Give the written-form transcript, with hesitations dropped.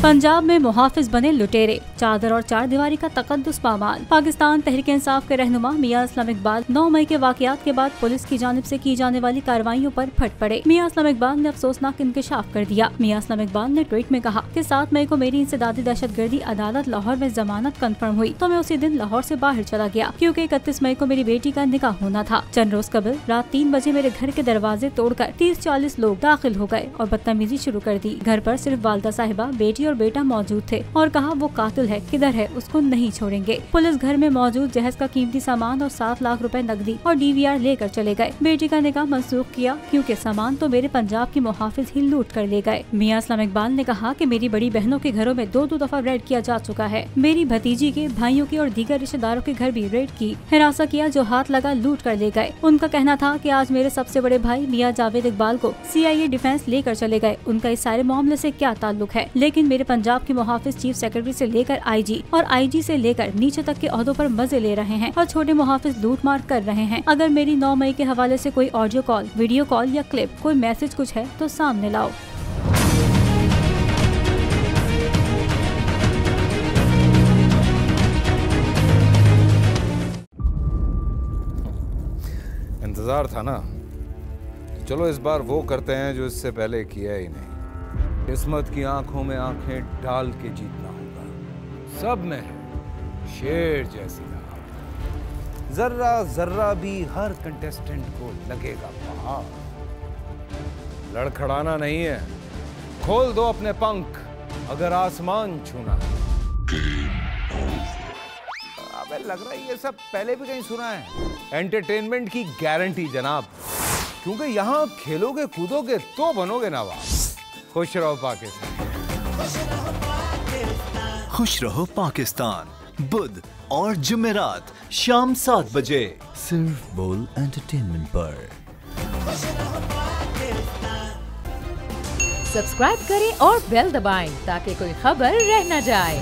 पंजाब में मुहाफिज बने लुटेरे, चादर और चार दीवारी का तकद्दुस पामाल। पाकिस्तान तहरीक इंसाफ के रहनुमा मियां असलम इकबाल 9 मई के वाकयात के बाद पुलिस की जानिब से की जाने वाली कार्रवाइयों पर फट पड़े। मियां असलम इकबाल ने अफसोसनाक इंकशाफ कर दिया। मियां असलम इकबाल ने ट्वीट में कहा कि 7 मई को मेरी इंसदादी दहशतगर्दी अदालत लाहौर में जमानत कन्फर्म हुई तो मैं उसी दिन लाहौर से बाहर चला गया, क्योंकि 31 मई को मेरी बेटी का निकाह होना था। चंद रोज कबल रात 3 बजे मेरे घर के दरवाजे तोड़कर 30-40 लोग दाखिल हो गए और बदतमीजी शुरू कर दी। घर पर सिर्फ वालदा साहिबा, बेटी और बेटा मौजूद थे और कहा वो कातिल है, किधर है, उसको नहीं छोड़ेंगे। पुलिस घर में मौजूद जहेज का कीमती सामान और 7 लाख रुपए नकदी और DVR लेकर चले गए। बेटी का निकाह मनसूख किया क्योंकि सामान तो मेरे पंजाब की मुहाफिज ही लूट कर ले गए। मियां असलम इकबाल ने कहा कि मेरी बड़ी बहनों के घरों में 2-2 दफा रेड किया जा चुका है। मेरी भतीजी के, भाइयों के और दीगर रिश्तेदारों के घर भी रेड की, हिरासा किया, जो हाथ लगा लूट कर ले गए। उनका कहना था कि आज मेरे सबसे बड़े भाई मियां जावेद इकबाल को CIA डिफेंस लेकर चले गए। उनका इस सारे मामले से क्या ताल्लुक है, लेकिन मेरे पंजाब के मुहाफिज चीफ सेक्रेटरी से लेकर IG और IG से लेकर नीचे तक के ओहदों पर मजे ले रहे हैं और छोटे मुहाफिज लूट मार कर रहे हैं। अगर मेरी 9 मई के हवाले से कोई ऑडियो कॉल, वीडियो कॉल या क्लिप, कोई मैसेज कुछ है तो सामने लाओ। इंतजार था ना, चलो इस बार वो करते हैं जो इससे पहले किया ही नहीं। किस्मत की आंखों में आंखें डाल के जीतना होगा। सब में है शेर जैसी राह, जर्रा जर्रा भी हर कंटेस्टेंट को लगेगा पहाड़। लड़खड़ाना नहीं है, खोल दो अपने पंख अगर आसमान छूना है। अबे लग रहा है ये सब पहले भी कहीं सुना है। एंटरटेनमेंट की गारंटी जनाब, क्योंकि यहाँ खेलोगे कूदोगे तो बनोगे नवाब। खुश रहो पाकिस्तान। खुश रहो पाकिस्तान बुध और जुमेरात शाम 7 बजे सिर्फ बोल एंटरटेनमेंट पर। सब्सक्राइब करें और बेल दबाएं ताकि कोई खबर रह न जाए।